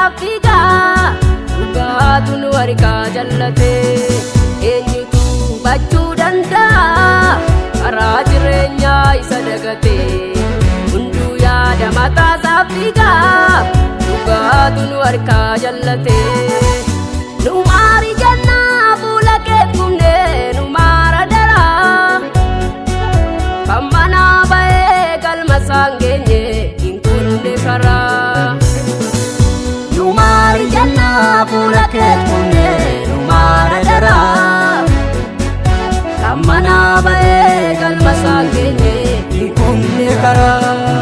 safiga dhugaatu nu harkaa jallate eenyutu hubachuu danda'a karaa jireenyaa isa dagate hunduu yaada mataa safiga dhugaatu nu harkaa jallate nu maari jannaa fuula kee kumne nu maara daraa kan manaa ba'ee galma saangeenye hin kunne karaa nu maari jannaa fuula kee kumne nu maara daraa kan manaa ba'ee galma saangeenye hin kunne karaa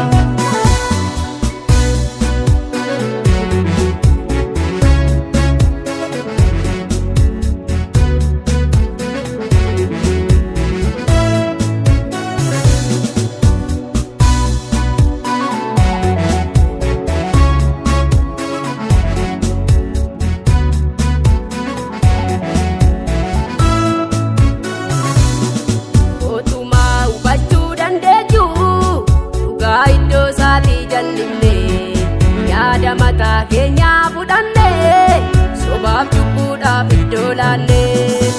yaada mataa keenyaa fudhannee sobaaf cubbuudhaaf iddoo laannee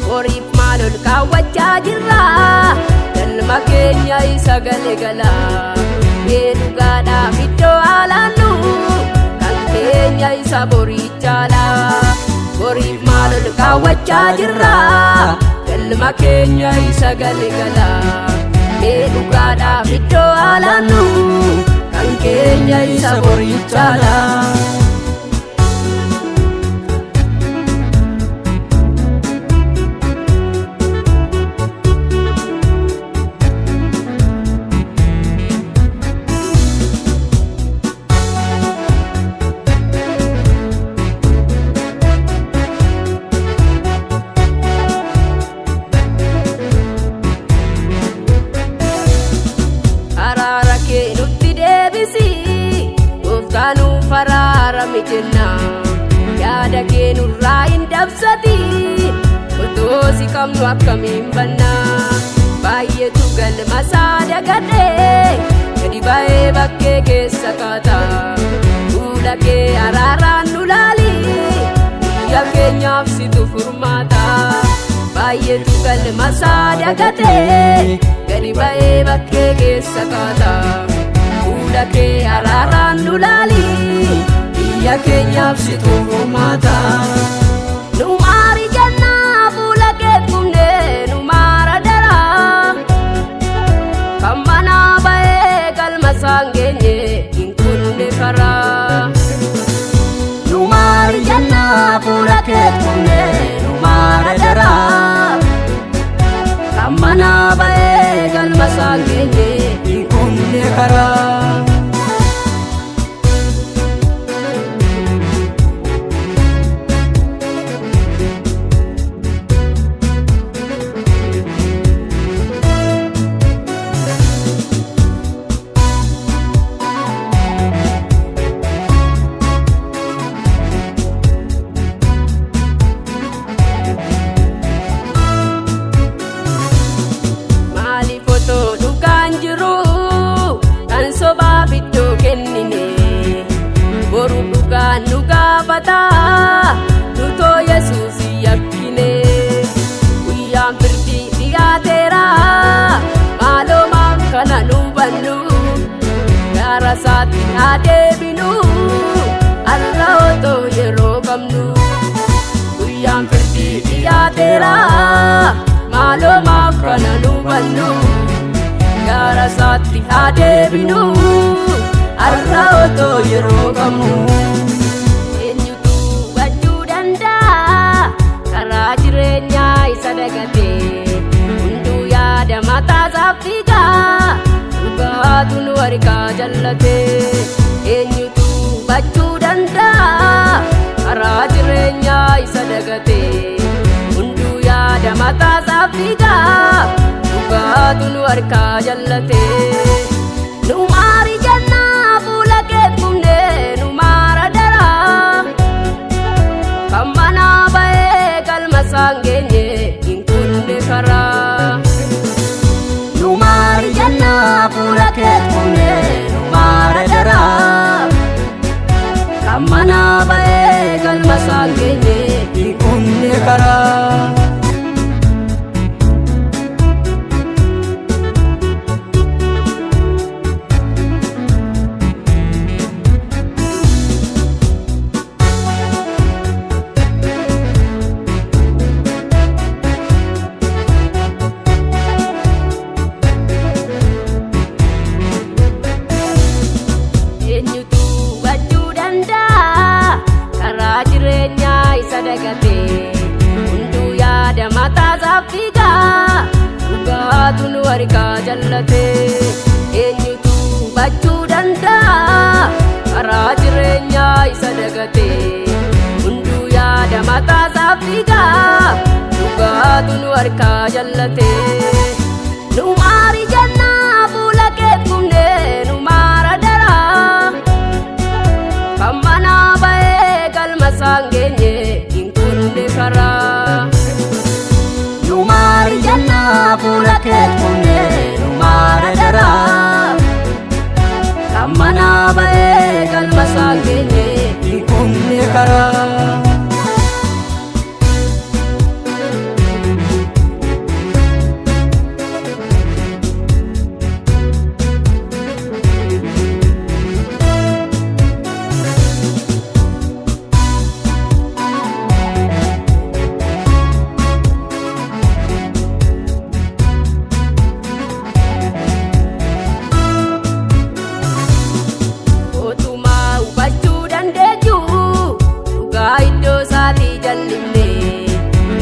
horiif maal ol kaawwachaa jirra galma keenya isa galegala mee dhugaadhaaf iddoo haalaannu kan keenya isa borichaala horiif maal ol kaawwachaa jirra galma keenya isa galegala mee dhugaadhaaf iddoo haalaannu kan keenya isa borichaala araara kee nutti deebisi gooftaanu faraarami jenna yaada kee nurraa hin dabsati otoo si qabnu akkamiin banna baay'eetu galmasaa dagadhe gadi ba'ee bakkee keessa kaata fuula kee araaraan nu laali biyya keenyaaf situ furmaata baay'eetu galmasaa dagadhe gadi ba'ee bakkee keessa kaata fuula kee araaraan nu laali biyya keenyaaf situ furmaata nu maari jannaa fuula kee kumne nu maara daraa kan manaa ba'ee galma saangeenye hin kunne karaa nu maari jannaa fuula kee kumne nu maara daraa kan manaa ba'ee galma saangeenye hin kunne karaa sobaaf iddoo kennine boru dhugaan nu gaafata nutoo Yesuus yakkine guyyaan firdii dhiyaateera maaloo maaf kana nu bannu gara isaatti haa deebinu har'a otoo yeroo qabnu guyyaan firdii dhiyaateera maaloo maaf kana nu bannu gara isaatti haa deebinu har'a otoo yeroo qabnu eenyutu hubachuu danda'a karaa jireenyaa isa dagate hunduu yaada mataa safiga dhugaatu nu harkaa jallate eenyutu hubachuu danda'a karaa jireenyaa isa dagate hunduu yaada mataa safiga dhugaatu nu harkaa jallate nu maari jannaa fuula kee kumne nu maara daraa kan manaa ba'ee galma saangeenye hin kunne karaa nu maari jannaa fuula kee kumne nu maara daraa kan manaa dagate hunduu yaada mataa saaffigaa dhugaatu nu harkaa jallate eenyutu hubachuu danda'a karaa jireenyaa isa dagate hunduu yaada mataa saaffigaa dhugaatu nu harkaa jallate nu maari jennaa fuula keet kumnee nu maara daraa kan manaa ba'ee galma isaan geenye hin kunne karaa nu maari jennaa fuula keet kumnee nu maara daraa kan manaa ba'ee galma isaan geenye hin kunne karaa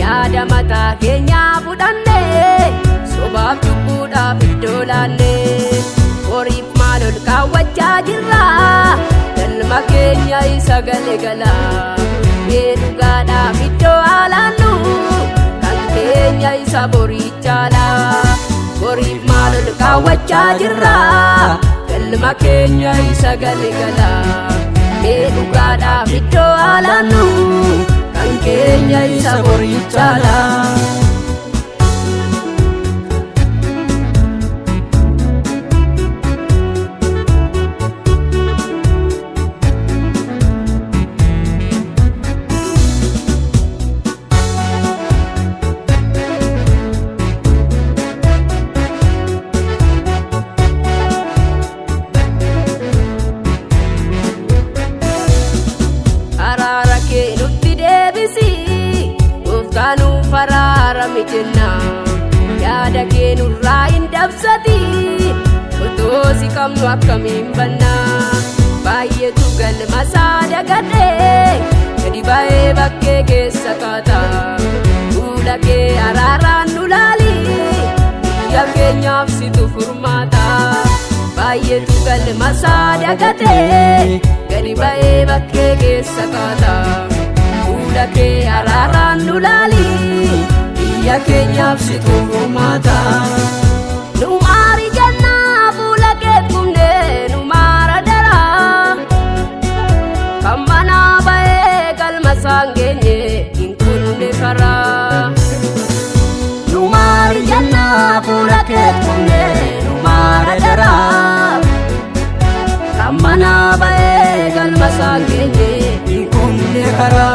yaada mataa keenyaa fudhannee sobaaf cubbuudhaaf iddoo laannee horiif maal ol kaawwachaa jirra galma keenya isa galegalaa mee dhugaadhaaf iddoo alaannu kan keenya isa borichaalaa horiif maal ol kaawwachaa jirra galma keenya isa galegalaa mee dhugaadhaaf iddoo alaannu kan keenya isa borichaalaa araara kee nutti deebisi gooftaanu faraarami jenna yaada kee nurraa hin dabsati otoo si qabnu akkamiin banna baay'eetu galma isaa dagadhee gadi ba'ee bakkee keessa kaata fuula kee araaraan nu laali biyya keenyaaf situ furmaata baay'eetu galma isaa dagadhee gadi ba'ee bakkee keessa kaata fuula kee araaraan nu laali biyya keenyaaf situ furmaata nu maari jennaa fuula keet kumnee nu maara daraa kan manaa ba'ee galma isaan geenye hin kunne karaa nu maari jennaa fuula keet kumnee nu maara daraa kan manaa ba'ee galma isaan geenye hin kunne karaa